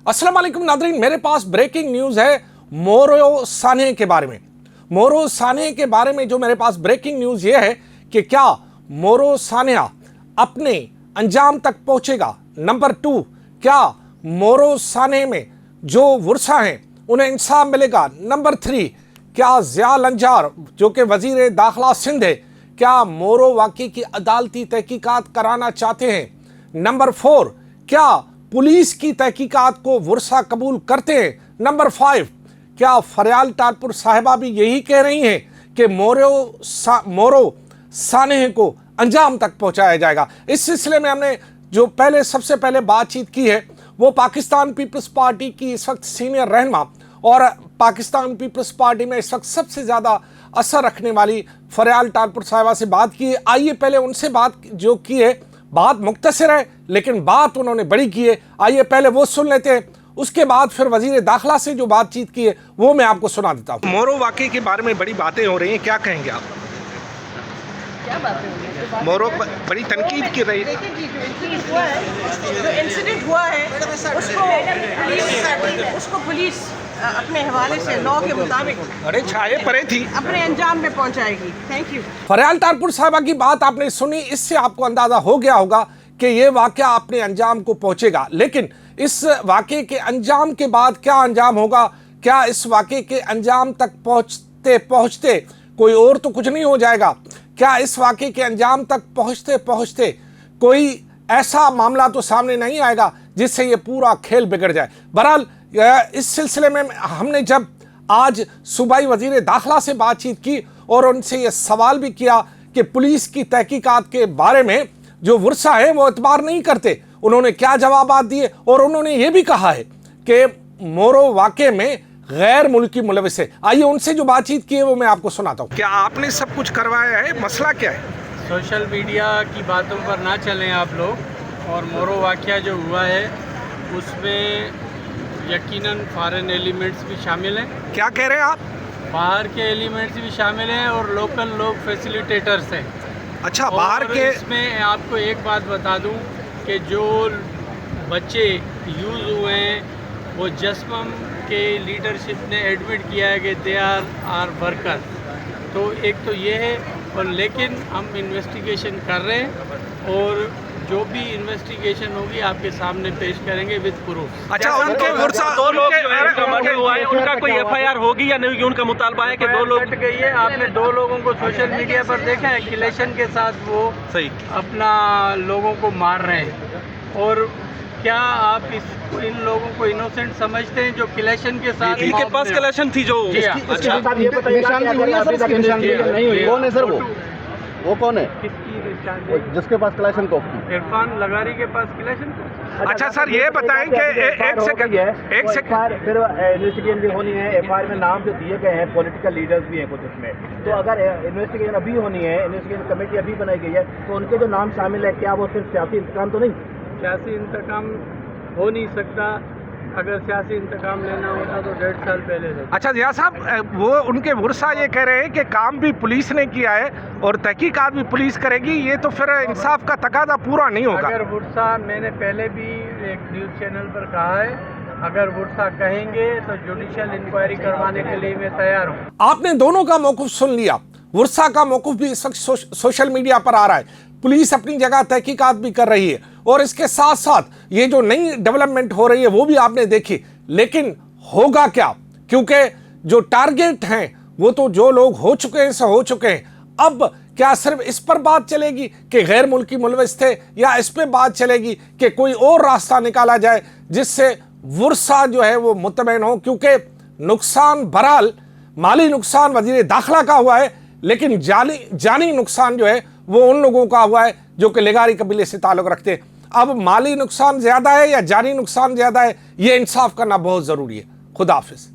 अस्सलाम वालेकुम नादरीन, मेरे पास ब्रेकिंग न्यूज़ है मोरो सानेह के बारे में। मोरो सानेह के बारे में जो मेरे पास ब्रेकिंग न्यूज़ ये है कि क्या मोरो सानेह अपने अंजाम तक पहुंचेगा। नंबर 2, क्या मोरो सानेह में जो वर्षा हैं उन्हें इंसाफ मिलेगा। नंबर 3, क्या ज़िया लंजार जो कि वज़ीर दाखिला सिंध है, क्या मोरो वाक़े की अदालती तहकीकात कराना चाहते हैं। नंबर 4, क्या पुलिस की तहकीकात को वर्षा कबूल करते हैं। नंबर 5, क्या फरियाल टारपुर साहिबा भी यही कह रही हैं कि मोरो सानेह को अंजाम तक पहुंचाया जाएगा। इस सिलसिले में हमने जो सबसे पहले बातचीत की है वो पाकिस्तान पीपल्स पार्टी की इस वक्त सीनियर रहनुमा और पाकिस्तान पीपल्स पार्टी में इस वक्त सबसे ज़्यादा असर रखने वाली फरियाल टारपुर साहिबा से बात की है। आइए पहले उनसे बात जो की है, बात मुख्तसर है लेकिन बात उन्होंने बड़ी की है। आइए पहले वो सुन लेते हैं, उसके बाद फिर वजीर दाखिला से जो बातचीत की है वो मैं आपको सुना देता हूँ। मोरो वाक़े के बारे में बड़ी बातें हो रही हैं, क्या कहेंगे आप? क्या बातें हो रही हैं? मोरो बड़ी तनकीद की रही है। जो इंसिडेंट हुआ है उसको पुलिस अपने हवाले से लॉ के मुताबिक अरे छाए परे थी अपने अंजाम में पहुंचाएगी। Thank you. फरियाल टारपुर साहिबा की बात आपने सुनी, इससे आपको अंदाजा हो गया होगा कि ये वाक़या अपने अंजाम को पहुंचेगा। लेकिन इस वाक़े के अंजाम के बाद क्या अंजाम होगा, क्या इस वाक़े के अंजाम तक पहुंचते पहुंचते कोई और तो कुछ नहीं हो जाएगा, क्या इस वाक़े के अंजाम तक पहुंचते पहुंचते कोई ऐसा मामला तो सामने नहीं आएगा जिससे ये पूरा खेल बिगड़ जाए। बहरहाल इस सिलसिले में हमने जब आज सूबाई वज़ीर दाखिला से बातचीत की और उनसे ये सवाल भी किया कि पुलिस की तहकीकात के बारे में जो वर्षा है वो एतबार नहीं करते, उन्होंने क्या जवाबात दिए और उन्होंने ये भी कहा है कि मोरो वाक़े में गैर मुल्की मुलविस है। आइए उनसे जो बातचीत की है वो मैं आपको सुनाता हूँ। क्या आपने सब कुछ करवाया है, मसला क्या है? सोशल मीडिया की बातों पर ना चलें आप लोग, और मोरो वाक़या जो हुआ है उसमें यकीनन फॉरेन एलिमेंट्स भी शामिल हैं। क्या कह रहे हैं आप? बाहर के एलिमेंट्स भी शामिल हैं और लोकल लोग फैसिलिटेटर्स हैं। अच्छा, बाहर के इसमें आपको एक बात बता दूं कि जो बच्चे यूज़ हुए हैं वो जस्मम के लीडरशिप ने एडमिट किया है कि दे आर वर्कर। तो एक तो ये है, और लेकिन हम इन्वेस्टिगेशन कर रहे हैं और जो भी इन्वेस्टिगेशन होगी आपके सामने पेश करेंगे विद प्रूफ। अच्छा, उनके दो लोग जो है उनका मर्डर हुआ है, उनका कोई एफआईआर होगी या नहीं? उनका मुतालबा है कि दो लोग कट गई है। आपने 2 लोगों को सोशल मीडिया पर देखा है, किलेशन के साथ वो सही अपना लोगों को मार रहे हैं। और क्या आप इन लोगों को इनोसेंट समझते हैं जो किलेशन के साथ? इनके पास कलेक्शन थी जो अच्छा ये बताइएगा कौन है सर? वो कौन है जिसके पास कलेक्शन को? इरफान लगारी के पास किलेशन। अच्छा सर, ये बताएं कि एक सेकंड फिर इन्वेस्टिगेशन भी होनी है। एफआईआर में नाम जो दिए गए हैं पॉलिटिकल लीडर्स भी हैं कुछ उसमें, तो अगर इन्वेस्टिगेशन अभी होनी है, इन्वेस्टिगेशन कमेटी अभी बनाई गई है, तो उनके जो नाम शामिल है क्या वो सिर्फ सियासी इंतकाम तो नहीं? सियासी इंतकाम हो नहीं सकता। अगर सियासी इंतकाम लेना होता तो 1.5 साल पहले लेता। अच्छा ज़िया साहब, वो उनके वर्षा ये कह रहे हैं कि काम भी पुलिस ने किया है और तहकीकात भी पुलिस करेगी, ये तो फिर इंसाफ का तकादा पूरा नहीं होगा। अगर वर्षा, मैंने पहले भी एक न्यूज़ चैनल पर कहा है, अगर वर्षा कहेंगे तो जुडिशियल इंक्वायरी करवाने के लिए मैं तैयार हूँ। आपने दोनों का मौक़िफ़ सुन लिया। वर्षा का मौक़िफ़ भी इस वक्त सोशल मीडिया पर आ रहा है, पुलिस अपनी जगह तहकीकात भी कर रही है और इसके साथ साथ ये जो नई डेवलपमेंट हो रही है वो भी आपने देखी। लेकिन होगा क्या, क्योंकि जो टारगेट हैं वो तो जो लोग हो चुके हैं सो हो चुके हैं। अब क्या सिर्फ इस पर बात चलेगी कि गैर मुल्की मुलविस थे, या इस पर बात चलेगी कि कोई और रास्ता निकाला जाए जिससे वर्षा जो है वो मुतमईन हो? क्योंकि नुकसान बहरहाल माली नुकसान वज़ीर दाखिला का हुआ है, लेकिन जानी नुकसान जो है वो उन लोगों का हुआ है जो कि लेगारी कबीले से ताल्लुक़ रखते हैं। अब माली नुकसान ज़्यादा है या जानी नुकसान ज़्यादा है, ये इंसाफ करना बहुत ज़रूरी है। खुदा हाफिज़।